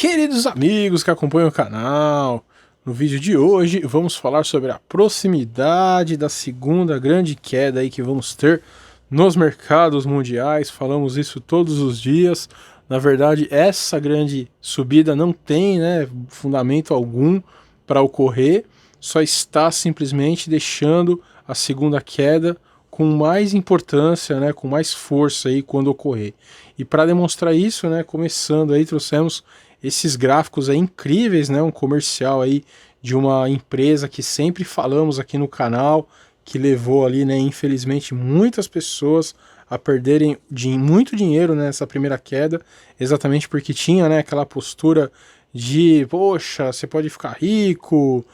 Queridos amigos que acompanham o canal, no vídeo de hoje vamos falar sobre a proximidade da segunda grande queda aí que vamos ter nos mercados mundiais. Falamos isso todos os dias. Na verdade, essa grande subida não tem, fundamento algum para ocorrer, só está simplesmente deixando a segunda queda com mais importância, com mais força aí quando ocorrer. E para demonstrar isso, começando aí, trouxemos esses gráficos aí incríveis, um comercial aí de uma empresa que sempre falamos aqui no canal, que levou ali, infelizmente, muitas pessoas a perderem muito dinheiro nessa primeira queda, exatamente porque tinha, aquela postura de, poxa, você pode ficar rico,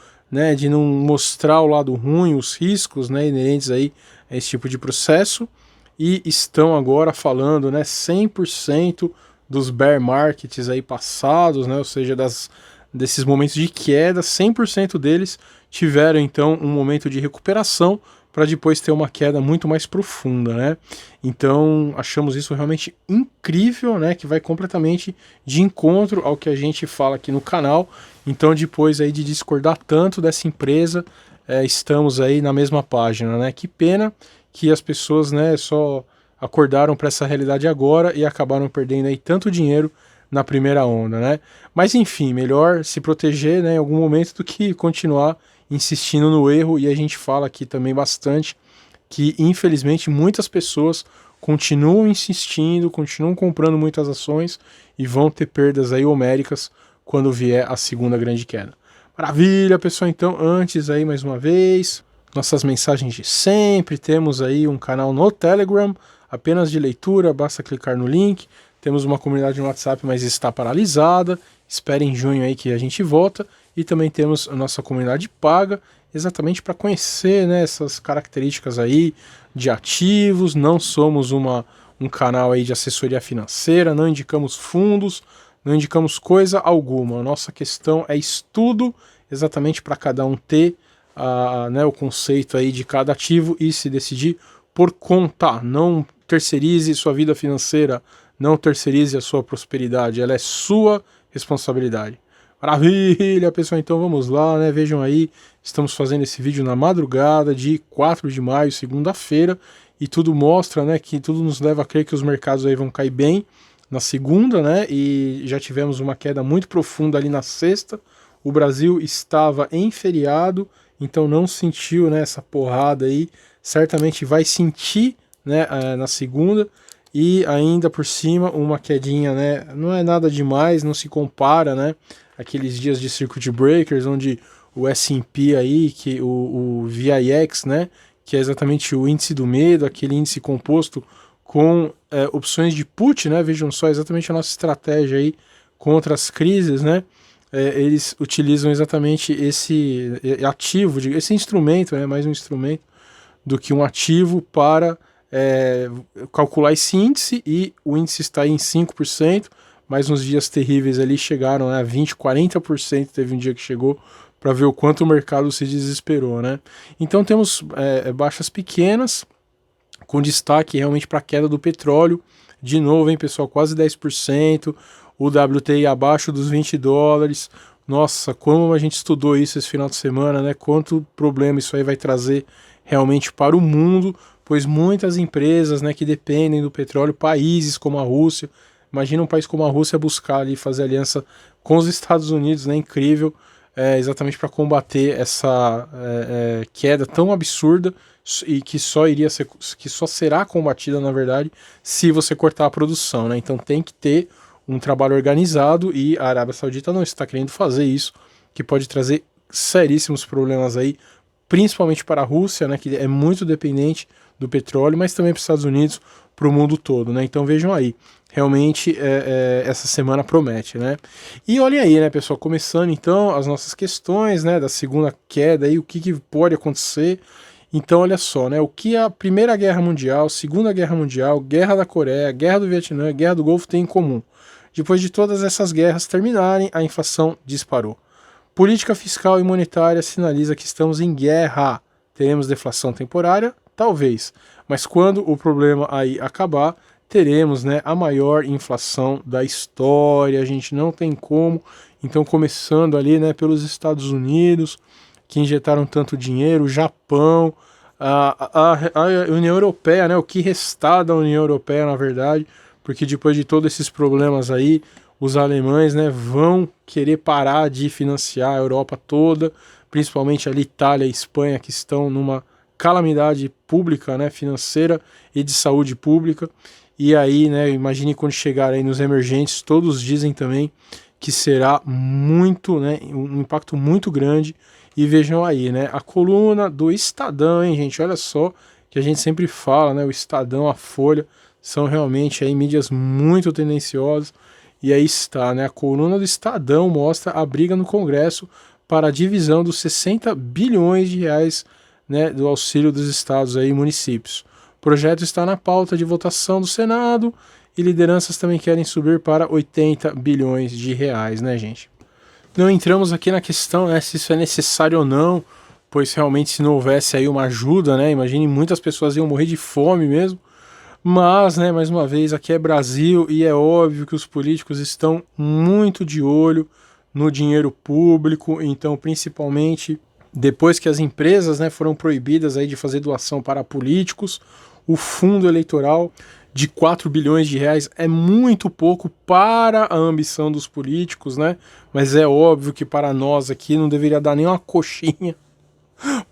de não mostrar o lado ruim, os riscos, inerentes aí a esse tipo de processo, e estão agora falando, 100% dos bear markets aí passados, ou seja, desses momentos de queda, 100% deles tiveram então um momento de recuperação para depois ter uma queda muito mais profunda, Então achamos isso realmente incrível, que vai completamente de encontro ao que a gente fala aqui no canal. Então depois aí de discordar tanto dessa empresa, estamos aí na mesma página, Que pena que as pessoas, só acordaram para essa realidade agora e acabaram perdendo aí tanto dinheiro na primeira onda, Mas enfim, melhor se proteger, em algum momento do que continuar insistindo no erro. E a gente fala aqui também bastante que infelizmente muitas pessoas continuam insistindo, continuam comprando muitas ações e vão ter perdas aí homéricas quando vier a segunda grande queda. Maravilha, pessoal. Então, antes aí mais uma vez, nossas mensagens de sempre, temos aí um canal no Telegram, apenas de leitura, basta clicar no link. Temos uma comunidade no WhatsApp, mas está paralisada. Espere em junho aí que a gente volta. E também temos a nossa comunidade paga, exatamente para conhecer, essas características aí de ativos. Não somos um canal aí de assessoria financeira, não indicamos fundos, não indicamos coisa alguma. A nossa questão é estudo, exatamente para cada um ter o conceito aí de cada ativo e se decidir por conta. Não terceirize sua vida financeira, não terceirize a sua prosperidade, ela é sua responsabilidade. Maravilha, pessoal, então vamos lá, vejam aí, estamos fazendo esse vídeo na madrugada de 4 de maio, segunda-feira, e tudo mostra, que tudo nos leva a crer que os mercados aí vão cair bem na segunda, e já tivemos uma queda muito profunda ali na sexta. O Brasil estava em feriado, então não sentiu, essa porrada aí, certamente vai sentir, na segunda. E ainda por cima uma quedinha, não é nada demais, não se compara, aqueles dias de circuit breakers, onde o S&P aí, que o VIX, que é exatamente o índice do medo, aquele índice composto com opções de put, vejam só, exatamente a nossa estratégia aí contra as crises, eles utilizam exatamente esse ativo, esse instrumento, mais um instrumento do que um ativo para calcular esse índice, e o índice está em 5%, mas nos dias terríveis ali chegaram a 20%, 40%, teve um dia que chegou, para ver o quanto o mercado se desesperou, Então temos baixas pequenas, com destaque realmente para a queda do petróleo, de novo, hein, pessoal, quase 10%, o WTI abaixo dos $20, nossa, como a gente estudou isso esse final de semana, quanto problema isso aí vai trazer realmente para o mundo, pois muitas empresas, que dependem do petróleo, países como a Rússia, imagina um país como a Rússia buscar ali fazer aliança com os Estados Unidos, incrível, exatamente para combater essa queda tão absurda e que só será combatida, na verdade, se você cortar a produção, Então tem que ter um trabalho organizado, e a Arábia Saudita não está querendo fazer isso, que pode trazer seríssimos problemas aí, principalmente para a Rússia, que é muito dependente do petróleo, mas também para os Estados Unidos, para o mundo todo, Então vejam aí, realmente essa semana promete, E olhem aí, pessoal, começando então as nossas questões, da segunda queda aí, o que pode acontecer. Então olha só, o que a Primeira Guerra Mundial, Segunda Guerra Mundial, Guerra da Coreia, Guerra do Vietnã, Guerra do Golfo têm em comum? Depois de todas essas guerras terminarem, a inflação disparou. Política fiscal e monetária sinaliza que estamos em guerra. Teremos deflação temporária? Talvez. Mas quando o problema aí acabar, teremos, né, a maior inflação da história. A gente não tem como. Então, começando ali, né, pelos Estados Unidos, que injetaram tanto dinheiro, o Japão, a União Europeia, né, o que restar da União Europeia, na verdade, porque depois de todos esses problemas aí, os alemães, né, vão querer parar de financiar a Europa toda, principalmente ali Itália e Espanha, que estão numa calamidade pública, né, financeira e de saúde pública. E aí, né, imagine quando chegar aí nos emergentes, todos dizem também que será muito, né, um impacto muito grande. E vejam aí, né, a coluna do Estadão, hein, gente, olha só, que a gente sempre fala, né, o Estadão, a Folha, são realmente aí mídias muito tendenciosas. E aí está, né, a coluna do Estadão mostra a briga no Congresso para a divisão dos 60 bilhões de reais, né, do auxílio dos estados aí, e municípios. O projeto está na pauta de votação do Senado e lideranças também querem subir para 80 bilhões de reais, né, gente? Não entramos aqui na questão, né, se isso é necessário ou não, pois realmente se não houvesse aí uma ajuda, né, imagine muitas pessoas iam morrer de fome mesmo. Mas, né, mais uma vez, aqui é Brasil e é óbvio que os políticos estão muito de olho no dinheiro público, então principalmente depois que as empresas, né, foram proibidas aí de fazer doação para políticos, o fundo eleitoral de 4 bilhões de reais é muito pouco para a ambição dos políticos, né? Mas é óbvio que para nós aqui não deveria dar nem uma coxinha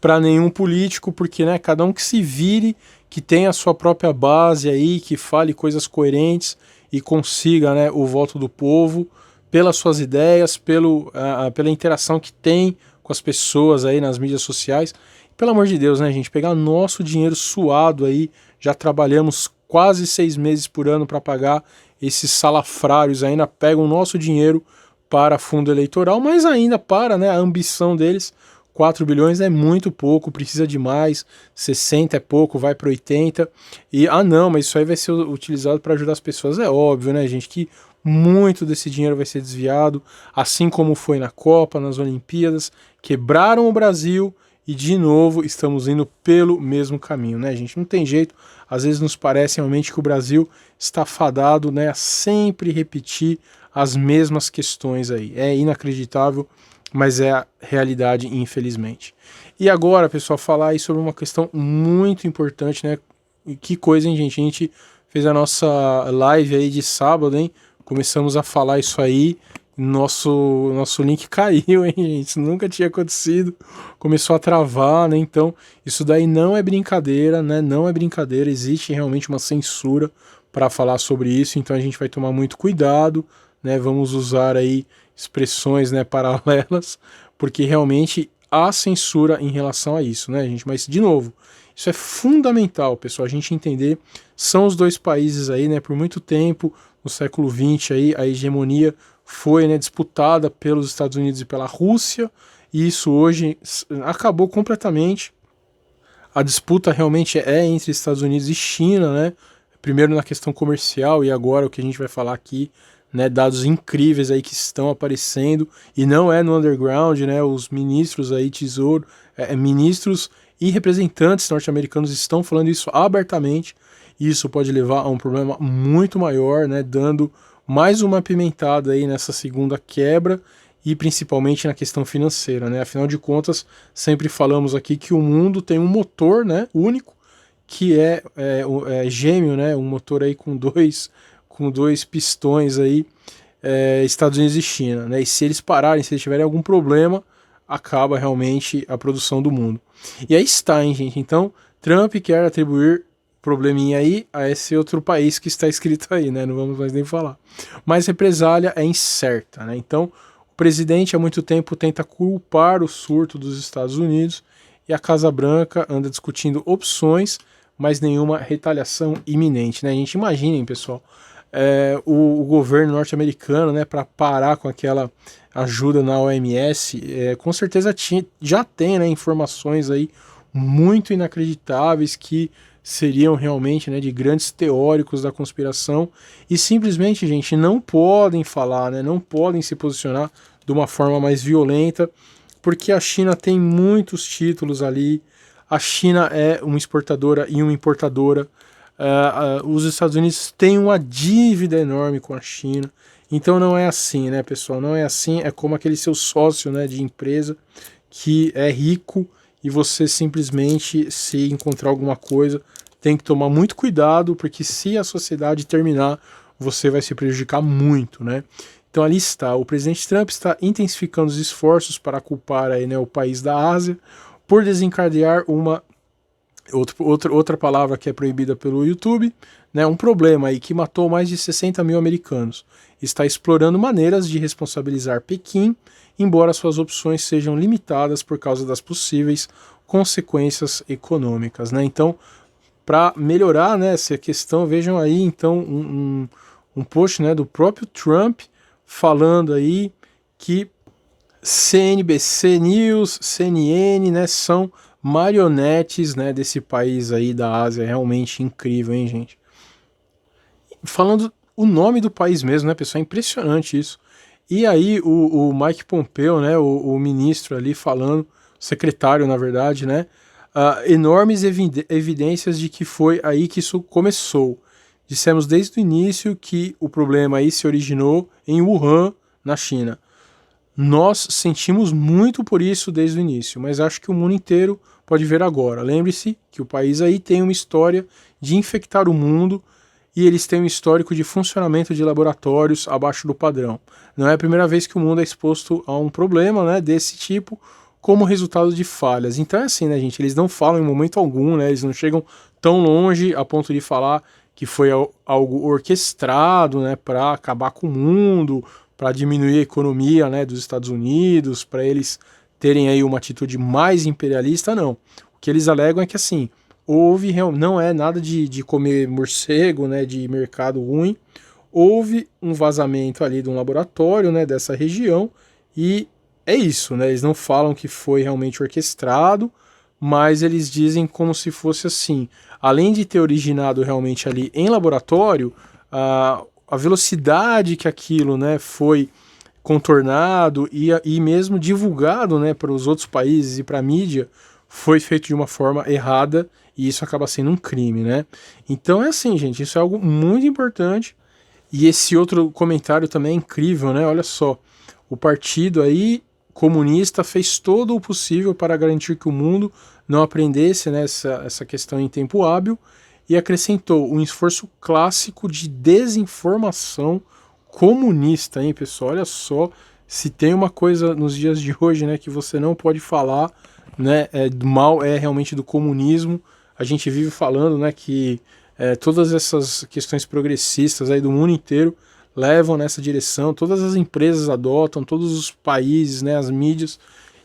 para nenhum político, porque, né, cada um que se vire, que tenha a sua própria base aí, que fale coisas coerentes e consiga, né, o voto do povo pelas suas ideias, pela interação que tem com as pessoas aí nas mídias sociais. Pelo amor de Deus, né, gente, pegar nosso dinheiro suado aí, já trabalhamos quase 6 meses por ano para pagar esses salafrários, ainda pegam o nosso dinheiro para fundo eleitoral, mas ainda para, né, a ambição deles. 4 bilhões é muito pouco, precisa de mais, 60 é pouco, vai para 80. E, não, mas isso aí vai ser utilizado para ajudar as pessoas. É óbvio, né, gente, que muito desse dinheiro vai ser desviado, assim como foi na Copa, nas Olimpíadas, quebraram o Brasil e, de novo, estamos indo pelo mesmo caminho, né, gente? Não tem jeito, às vezes nos parece realmente que o Brasil está fadado, né, a sempre repetir as mesmas questões aí. É inacreditável, mas é a realidade, infelizmente. E agora, pessoal, falar aí sobre uma questão muito importante, né? Que coisa, hein, gente? A gente fez a nossa live aí de sábado, hein? Começamos a falar isso aí, nosso link caiu, hein, gente? Isso nunca tinha acontecido, começou a travar, né? Então, isso daí não é brincadeira, né? Não é brincadeira, existe realmente uma censura para falar sobre isso, então a gente vai tomar muito cuidado, né? Vamos usar aí expressões, né, paralelas, porque realmente há censura em relação a isso, né, gente? Mas, de novo, isso é fundamental, pessoal, a gente entender. São os dois países aí, né, por muito tempo, no século XX, aí, a hegemonia foi, né, disputada pelos Estados Unidos e pela Rússia, e isso hoje acabou completamente. A disputa realmente é entre Estados Unidos e China, né? Primeiro na questão comercial e agora o que a gente vai falar aqui, né, dados incríveis aí que estão aparecendo, e não é no underground, né, os ministros aí, tesouro, ministros e representantes norte-americanos estão falando isso abertamente, e isso pode levar a um problema muito maior, né, dando mais uma apimentada aí nessa segunda quebra, e principalmente na questão financeira, né, afinal de contas, sempre falamos aqui que o mundo tem um motor, né, único, que é gêmeo, né, um motor aí com dois pistões aí, Estados Unidos e China, né? E se eles pararem, se eles tiverem algum problema, acaba realmente a produção do mundo. E aí está, hein, gente? Então, Trump quer atribuir probleminha aí a esse outro país que está escrito aí, né? Não vamos mais nem falar. Mas represália é incerta, né? Então, o presidente há muito tempo tenta culpar o surto dos Estados Unidos e a Casa Branca anda discutindo opções, mas nenhuma retaliação iminente, né? A gente imaginem, pessoal, o governo norte-americano, né, para parar com aquela ajuda na OMS, com certeza já tem, né, informações aí muito inacreditáveis que seriam realmente, né, de grandes teóricos da conspiração, e simplesmente, gente, não podem falar, né, não podem se posicionar de uma forma mais violenta, porque a China tem muitos títulos ali, a China é uma exportadora e uma importadora. os Estados Unidos têm uma dívida enorme com a China. Então não é assim, né, pessoal? Não é assim, é como aquele seu sócio, né, de empresa que é rico e você simplesmente, se encontrar alguma coisa, tem que tomar muito cuidado, porque se a sociedade terminar, você vai se prejudicar muito, né? Então ali está, o presidente Trump está intensificando os esforços para culpar aí, né, o país da Ásia por desencadear uma outra palavra que é proibida pelo YouTube, né, um problema aí que matou mais de 60 mil americanos. Está explorando maneiras de responsabilizar Pequim, embora suas opções sejam limitadas por causa das possíveis consequências econômicas, né? Então, para melhorar, né, essa questão, vejam aí então um post, né, do próprio Trump falando aí que CNBC News, CNN, né, são marionetes, né, desse país aí da Ásia. Realmente incrível, hein, gente? Falando o nome do país mesmo, né, pessoal? É impressionante isso. E aí o Mike Pompeo, né, o ministro ali falando, secretário na verdade, né, enormes evidências de que foi aí que isso começou. Dissemos desde o início que o problema aí se originou em Wuhan, na China. Nós sentimos muito por isso desde o início, mas acho que o mundo inteiro pode ver agora. Lembre-se que o país aí tem uma história de infectar o mundo e eles têm um histórico de funcionamento de laboratórios abaixo do padrão. Não é a primeira vez que o mundo é exposto a um problema, né, desse tipo como resultado de falhas. Então é assim, né, gente? Eles não falam em momento algum, né? Eles não chegam tão longe a ponto de falar que foi algo orquestrado, né, para acabar com o mundo, para diminuir a economia, né, dos Estados Unidos, para eles terem aí uma atitude mais imperialista, não. O que eles alegam é que assim, houve, não é nada de comer morcego, né, de mercado ruim, houve um vazamento ali de um laboratório, né, dessa região, e é isso, né, eles não falam que foi realmente orquestrado, mas eles dizem como se fosse assim, além de ter originado realmente ali em laboratório, a velocidade que aquilo, né, foi contornado e mesmo divulgado, né, para os outros países e para a mídia foi feito de uma forma errada e isso acaba sendo um crime, né? Então é assim, gente, isso é algo muito importante. E esse outro comentário também é incrível, né? Olha só, o partido aí comunista fez todo o possível para garantir que o mundo não aprendesse, né, essa questão em tempo hábil, e acrescentou um esforço clássico de desinformação comunista, hein, pessoal? Olha só, se tem uma coisa nos dias de hoje, né, que você não pode falar, né, do mal é realmente do comunismo. A gente vive falando, né, que todas essas questões progressistas aí do mundo inteiro levam nessa direção, todas as empresas adotam, todos os países, né, as mídias,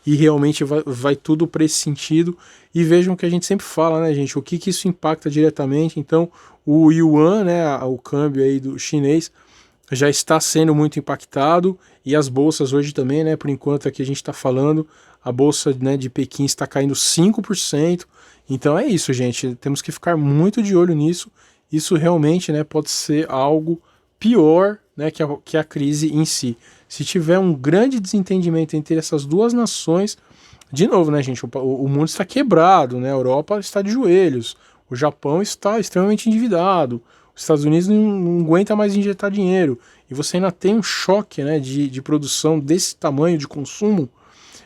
e realmente vai tudo para esse sentido. E vejam que a gente sempre fala, né, gente, o que isso impacta diretamente. Então, o yuan, né, o câmbio aí do chinês, já está sendo muito impactado, e as bolsas hoje também, né, por enquanto aqui a gente está falando, a bolsa, né, de Pequim está caindo 5%. Então é isso, gente, temos que ficar muito de olho nisso. Isso realmente, né, pode ser algo pior, né, que a crise em si. Se tiver um grande desentendimento entre essas duas nações, de novo, né, gente, o mundo está quebrado, né, a Europa está de joelhos, o Japão está extremamente endividado, os Estados Unidos não aguenta mais injetar dinheiro, e você ainda tem um choque, né, de produção desse tamanho, de consumo,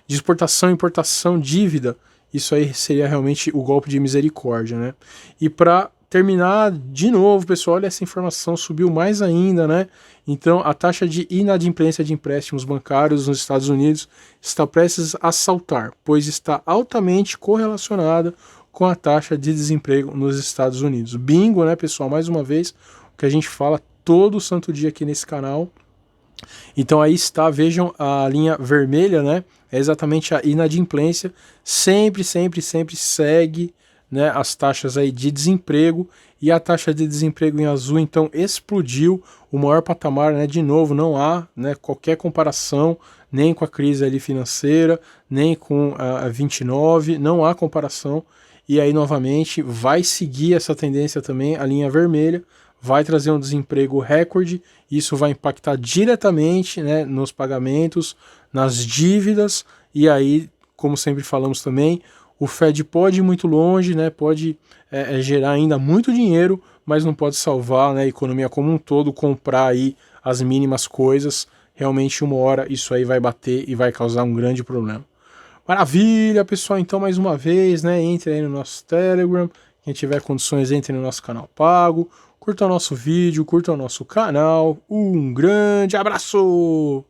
de exportação, importação, dívida. Isso aí seria realmente o golpe de misericórdia, né? E para terminar de novo, pessoal, olha, essa informação subiu mais ainda, né? Então, a taxa de inadimplência de empréstimos bancários nos Estados Unidos está prestes a saltar, pois está altamente correlacionada com a taxa de desemprego nos Estados Unidos. Bingo, né, pessoal? Mais uma vez, o que a gente fala todo santo dia aqui nesse canal. Então aí está, vejam a linha vermelha, né? É exatamente a inadimplência. Sempre segue, né, as taxas aí de desemprego, e a taxa de desemprego em azul então explodiu, o maior patamar, né? De novo, não há, né, qualquer comparação, nem com a crise ali financeira, nem com a 29, não há comparação. E aí novamente vai seguir essa tendência também, a linha vermelha, vai trazer um desemprego recorde, isso vai impactar diretamente, né, nos pagamentos, nas dívidas, e aí, como sempre falamos também, o Fed pode ir muito longe, né, pode gerar ainda muito dinheiro, mas não pode salvar, né, a economia como um todo, comprar aí as mínimas coisas. Realmente uma hora isso aí vai bater e vai causar um grande problema. Maravilha, pessoal, então mais uma vez, né, entre aí no nosso Telegram, quem tiver condições entre no nosso canal pago, curta o nosso vídeo, curta o nosso canal, um grande abraço!